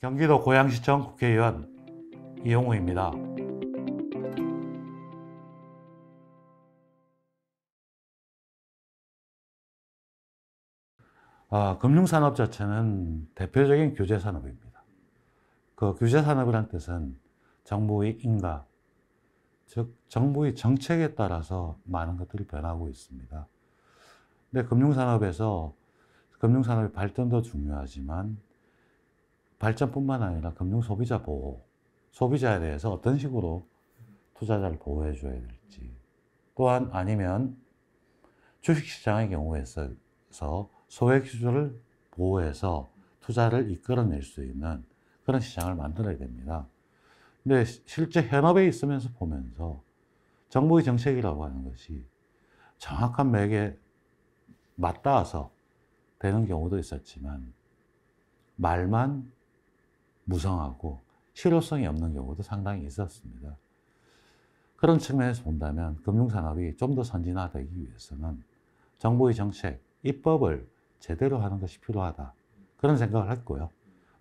경기도 고양시청 국회의원 이용우입니다. 금융산업 자체는 대표적인 규제산업입니다. 그 규제산업이란 뜻은 정부의 인가, 즉 정부의 정책에 따라서 많은 것들이 변하고 있습니다. 근데 금융산업의 발전도 중요하지만 발전뿐만 아니라 금융소비자 보호, 소비자에 대해서 어떤 식으로 투자자를 보호해 줘야 될지, 또한 아니면 주식시장의 경우에서 소액주주를 보호해서 투자를 이끌어낼 수 있는 그런 시장을 만들어야 됩니다. 근데 실제 현업에 있으면서 보면서 정부의 정책이라고 하는 것이 정확한 맥에 맞닿아서 되는 경우도 있었지만 말만 무성하고 실효성이 없는 경우도 상당히 있었습니다. 그런 측면에서 본다면 금융산업이 좀 더 선진화되기 위해서는 정부의 정책, 입법을 제대로 하는 것이 필요하다. 그런 생각을 했고요.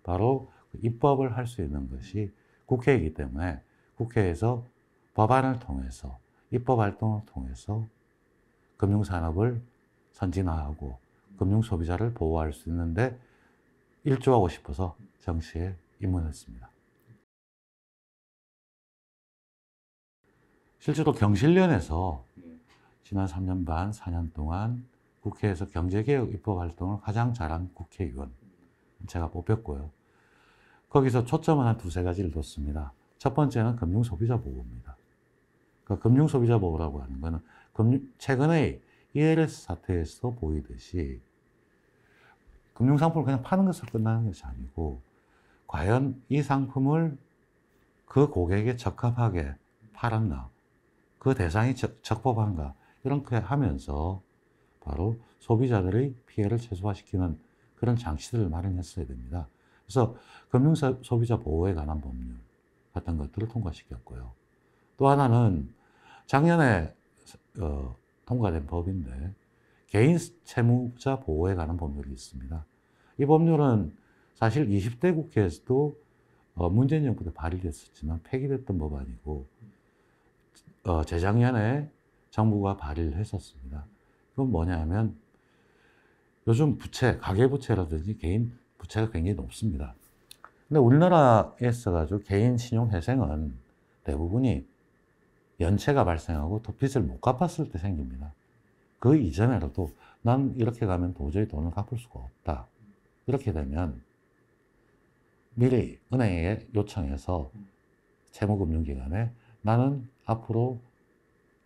바로 입법을 할 수 있는 것이 국회이기 때문에 국회에서 법안을 통해서 입법 활동을 통해서 금융산업을 선진화하고 금융소비자를 보호할 수 있는데 일조하고 싶어서 정치에 입문했습니다. 실제로 경실련에서 지난 3년 반, 4년 동안 국회에서 경제개혁 입법 활동을 가장 잘한 국회의원 제가 뽑혔고요. 거기서 초점은 한 두세 가지를 뒀습니다. 첫 번째는 금융소비자 보호입니다. 그 금융소비자 보호라고 하는 것은 최근의 ELS 사태에서 보이듯이 금융상품을 그냥 파는 것으로 끝나는 것이 아니고 과연 이 상품을 그 고객에 적합하게 팔았나, 그 대상이 적법한가, 이렇게 하면서 바로 소비자들의 피해를 최소화시키는 그런 장치들을 마련했어야 됩니다. 그래서 금융소비자 보호에 관한 법률 같은 것들을 통과시켰고요. 또 하나는 작년에 통과된 법인데 개인 채무자 보호에 관한 법률이 있습니다. 이 법률은 사실 20대 국회에서도 문재인 정부 때 발의됐었지만 폐기됐던 법안이고 재작년에 정부가 발의를 했었습니다. 그건 뭐냐면 요즘 부채, 가계부채라든지 개인 부채가 굉장히 높습니다. 근데 우리나라에 있어가지고 개인 신용회생은 대부분이 연체가 발생하고 또 빚을 못 갚았을 때 생깁니다. 그 이전에라도 난 이렇게 가면 도저히 돈을 갚을 수가 없다. 이렇게 되면 미리 은행에 요청해서 채무금융기관에 나는 앞으로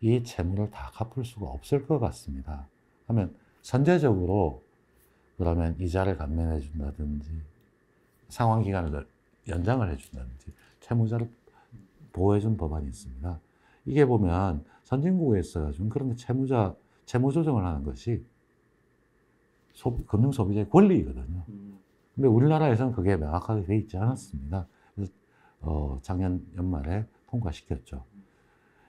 이 채무를 다 갚을 수가 없을 것 같습니다 하면 선제적으로 그러면 이자를 감면해 준다든지 상환기간을 연장을 해 준다든지 채무자를 보호해 준 법안이 있습니다. 이게 보면 선진국에 있어가지고 그런 채무 조정을 하는 것이 금융소비자의 권리이거든요. 근데 우리나라에서는 그게 명확하게 되어 있지 않았습니다. 그래서 작년 연말에 통과시켰죠.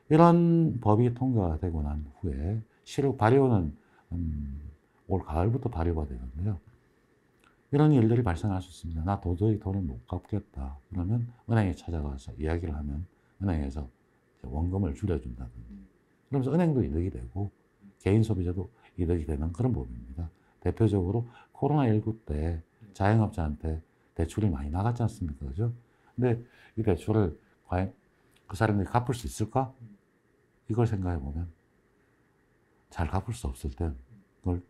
이런 법이 통과되고 난 후에 실효 발효는 올 가을부터 발효가 되는데요. 이런 일들이 발생할 수 있습니다. 나 도저히 돈을 못 갚겠다. 그러면 은행에 찾아가서 이야기를 하면 은행에서 원금을 줄여준다든지. 그러면서 은행도 이득이 되고 개인 소비자도 이득이 되는 그런 법입니다. 대표적으로 코로나19 때 자영업자한테 대출이 많이 나갔지 않습니까? 그죠? 근데 이 대출을 과연 그 사람들이 갚을 수 있을까? 이걸 생각해 보면 잘 갚을 수 없을 땐 그걸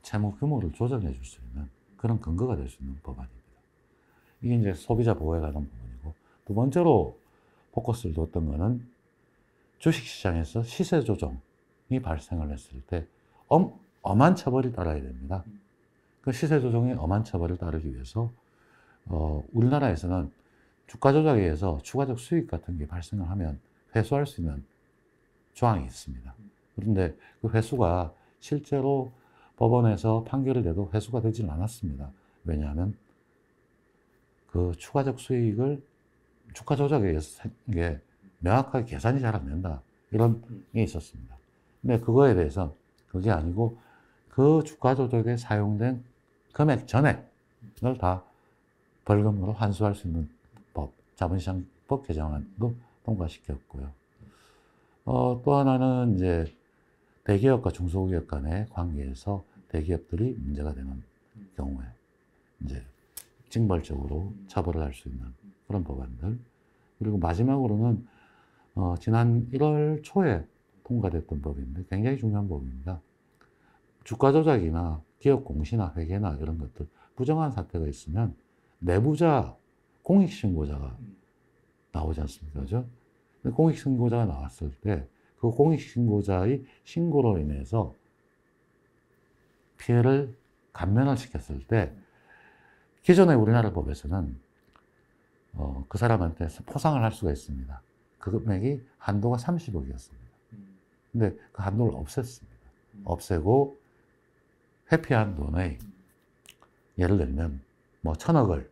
채무 규모를 조정해 줄 수 있는 그런 근거가 될 수 있는 법안입니다. 이게 이제 소비자 보호에 관한 부분이고, 두 번째로 포커스를 뒀던 거는 주식시장에서 시세 조정이 발생을 했을 때 엄한 처벌이 따라야 됩니다. 그 시세 조정의 엄한 처벌을 따르기 위해서 우리나라에서는 주가 조작에 의해서 추가적 수익 같은 게 발생을 하면 회수할 수 있는 조항이 있습니다. 그런데 그 회수가 실제로 법원에서 판결을 내도 회수가 되지는 않았습니다. 왜냐하면 그 추가적 수익을 주가 조작에 의해서 생긴 게 명확하게 계산이 잘 안 된다. 이런 게 있었습니다. 근데 그거에 대해서 그게 아니고 그 주가 조작에 사용된 금액 전액을 다 벌금으로 환수할 수 있는 법, 자본시장법 개정안도 통과시켰고요. 또 하나는 이제 대기업과 중소기업 간의 관계에서 대기업들이 문제가 되는 경우에 이제 징벌적으로 처벌을 할 수 있는 그런 법안들. 그리고 마지막으로는 지난 1월 초에 통과됐던 법인데 굉장히 중요한 법입니다. 주가 조작이나 기업 공시나 회계나 이런 것들 부정한 사태가 있으면 내부자 공익신고자가 나오지 않습니까? 그죠? 공익신고자가 나왔을 때 그 공익신고자의 신고로 인해서 피해를 감면을 시켰을 때 기존의 우리나라 법에서는 그 사람한테 포상을 할 수가 있습니다. 그 금액이 한도가 30억이었습니다. 근데 그 한도를 없앴습니다. 없애고 회피한 돈의 예를 들면 뭐 1,000억을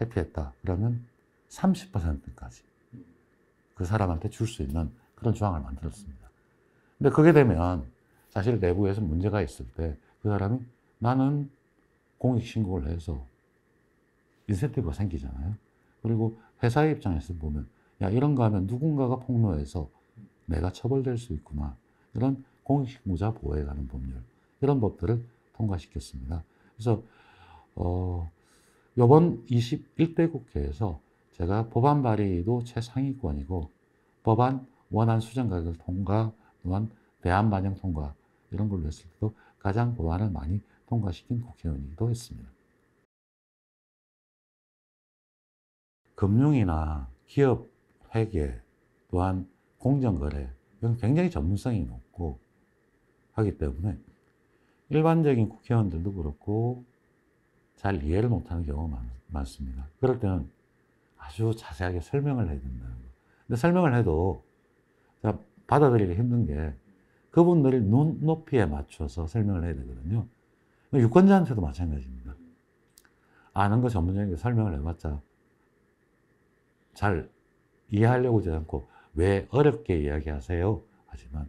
회피했다 그러면 30%까지 그 사람한테 줄 수 있는 그런 조항을 만들었습니다. 근데 그게 되면 사실 내부에서 문제가 있을 때 그 사람이 나는 공익신고를 해서 인센티브가 생기잖아요. 그리고 회사의 입장에서 보면 야 이런 거 하면 누군가가 폭로해서 내가 처벌될 수 있구나. 이런 공익신고자 보호에 관한 법률 이런 법들을 통과시켰습니다. 그래서 이번 21대 국회에서 제가 법안 발의도 최상위권이고 법안 원안 수정 가결 통과 또한 대안 반영 통과 이런 걸로 했을 때도 가장 법안을 많이 통과시킨 국회의원이기도 했습니다. 금융이나 기업 회계 또한 공정거래 이건 굉장히 전문성이 높고 하기 때문에 일반적인 국회의원들도 그렇고 잘 이해를 못하는 경우가 많습니다. 그럴 때는 아주 자세하게 설명을 해야 된다는 거. 근데 설명을 해도 받아들이기 힘든 게 그분들이 눈높이에 맞춰서 설명을 해야 되거든요. 유권자한테도 마찬가지입니다. 아는 거 전문적인 게 설명을 해봤자 잘 이해하려고 하지 않고 왜 어렵게 이야기하세요? 하지만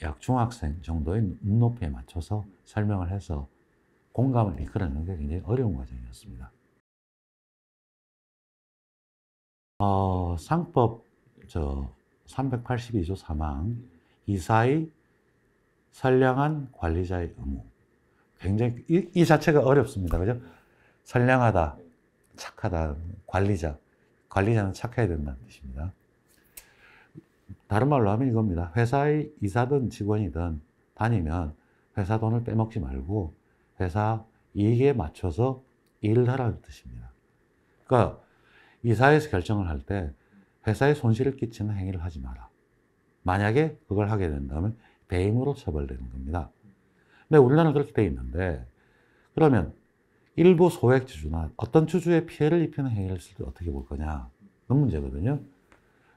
약 중학생 정도의 눈높이에 맞춰서 설명을 해서 공감을 이끌어내는 게 굉장히 어려운 과정이었습니다. 상법 382조 3항 이사의 선량한 관리자의 의무. 굉장히 이 자체가 어렵습니다. 그죠? 선량하다, 착하다, 관리자는 착해야 된다는 뜻입니다. 다른 말로 하면 이겁니다. 회사의 이사든 직원이든 다니면 회사 돈을 빼먹지 말고 회사 이익에 맞춰서 일을 하라는 뜻입니다. 그러니까 이사에서 결정을 할 때 회사에 손실을 끼치는 행위를 하지 마라. 만약에 그걸 하게 된다면 배임으로 처벌되는 겁니다. 근데 우리나라는 그렇게 돼 있는데 그러면 일부 소액주주나 어떤 주주의 피해를 입히는 행위를 했을 때 어떻게 볼 거냐. 그런 문제거든요.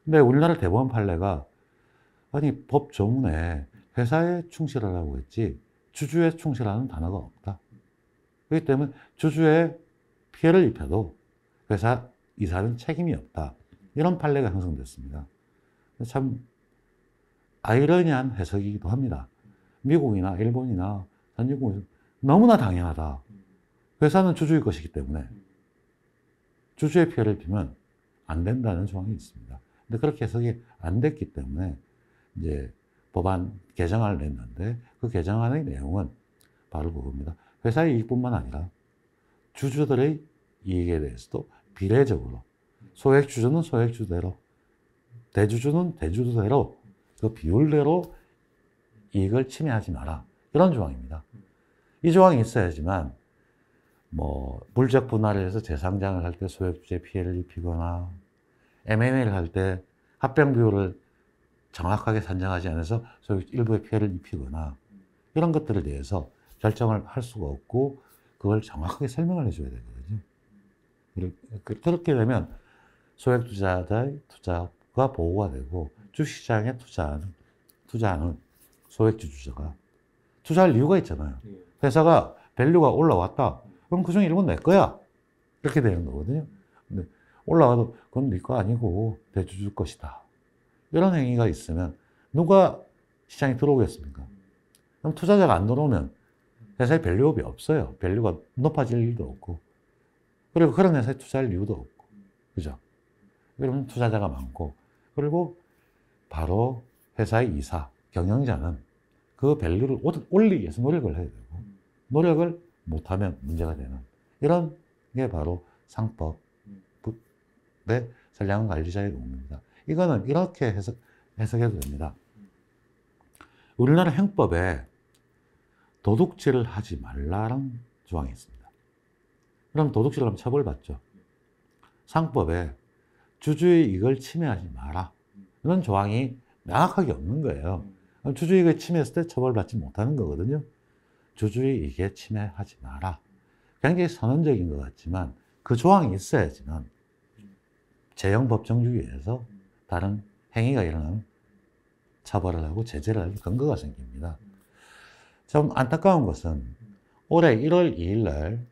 근데 우리나라 대법원 판례가 아니 법 조문에 회사에 충실하라고 했지 주주에 충실하는 단어가 없다. 그렇기 때문에 주주의 피해를 입혀도 회사 이사는 책임이 없다. 이런 판례가 형성됐습니다. 참 아이러니한 해석이기도 합니다. 미국이나 일본이나 선진국에서 너무나 당연하다. 회사는 주주의 것이기 때문에 주주의 피해를 입히면 안 된다는 조항이 있습니다. 근데 그렇게 해석이 안 됐기 때문에 이제 법안 개정안을 냈는데 그 개정안의 내용은 바로 그겁니다. 회사의 이익뿐만 아니라 주주들의 이익에 대해서도 비례적으로 소액주주는 소액주대로 대주주는 대주주대로 그 비율대로 이익을 침해하지 마라. 이런 조항입니다. 이 조항이 있어야지만 뭐 물적 분할을 해서 재상장을 할 때 소액주주의 피해를 입히거나 M&A를 할 때 합병 비율을 정확하게 산정하지 않아서 소액 일부의 피해를 입히거나 이런 것들에 대해서 결정을 할 수가 없고 그걸 정확하게 설명을 해줘야 되거든요. 그렇게 되면 소액 투자자의 투자가 보호가 되고 주식시장에 투자하는 소액주주가 투자할 이유가 있잖아요. 회사가 밸류가 올라왔다. 그럼 그중 일부는 내 거야. 이렇게 되는 거거든요. 근데 올라가도 그건 네 거 아니고 대주주 것이다. 이런 행위가 있으면 누가 시장에 들어오겠습니까? 그럼 투자자가 안 들어오면 회사에 밸류업이 없어요. 밸류가 높아질 일도 없고 그리고 그런 회사에 투자할 이유도 없고, 그죠? 그러면 투자자가 많고, 그리고 바로 회사의 이사, 경영자는 그 밸류를 올리기 위해서 노력을 해야 되고, 노력을 못하면 문제가 되는 이런 게 바로 상법의 선량한 관리자의 의무입니다. 이거는 이렇게 해석해도 됩니다. 우리나라 형법에 도둑질을 하지 말라는 조항이 있습니다. 그럼 도둑질을 하면 처벌받죠. 상법에 주주의 이익을 침해하지 마라. 이런 조항이 명확하게 없는 거예요. 주주이익을 침해했을 때 처벌받지 못하는 거거든요. 주주의 이익에 침해하지 마라. 굉장히 선언적인 것 같지만 그 조항이 있어야지만 재형 법정주의에서 다른 행위가 일어나면 처벌을 하고 제재를 할 근거가 생깁니다. 좀 안타까운 것은 올해 1월 2일 날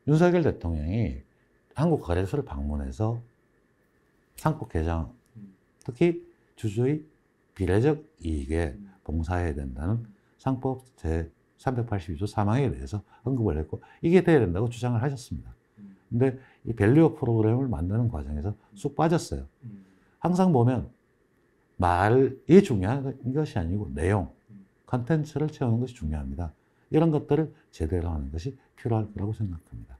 윤석열 대통령이 한국거래소를 방문해서 상법 개정, 특히 주주의 비례적 이익에 봉사해야 된다는 상법 제382조 3항에 대해서 언급을 했고 이게 돼야 된다고 주장을 하셨습니다. 근데 이 밸류업 프로그램을 만드는 과정에서 쑥 빠졌어요. 항상 보면 말이 중요한 것이 아니고 내용, 컨텐츠를 채우는 것이 중요합니다. 이런 것들을 제대로 하는 것이 필요할 거라고 생각합니다.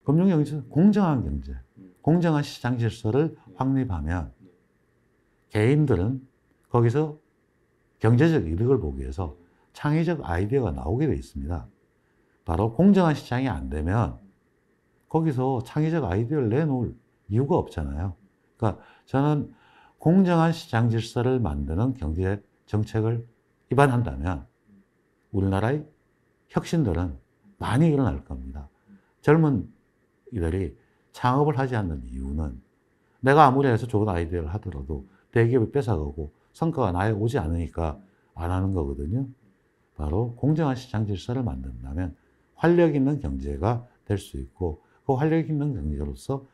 금융경제는 공정한 경제, 공정한 시장 질서를 확립하면 개인들은 거기서 경제적 이득을 보기 위해서 창의적 아이디어가 나오게 되어 있습니다. 바로 공정한 시장이 안 되면 거기서 창의적 아이디어를 내놓을 이유가 없잖아요. 그러니까 저는 공정한 시장 질서를 만드는 경제 정책을 입안한다면 우리나라의 혁신들은 많이 일어날 겁니다. 젊은 이들이 창업을 하지 않는 이유는 내가 아무리 해서 좋은 아이디어를 하더라도 대기업이 뺏어가고 성과가 나에 오지 않으니까 안 하는 거거든요. 바로 공정한 시장 질서를 만든다면 활력 있는 경제가 될 수 있고 그 활력 있는 경제로서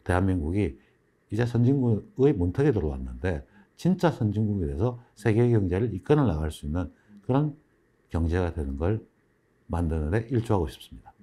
대한민국이 이제 선진국의 문턱에 들어왔는데 진짜 선진국이 돼서 세계 경제를 이끌어 나갈 수 있는 그런 경제가 되는 걸 만드는 데 일조하고 싶습니다.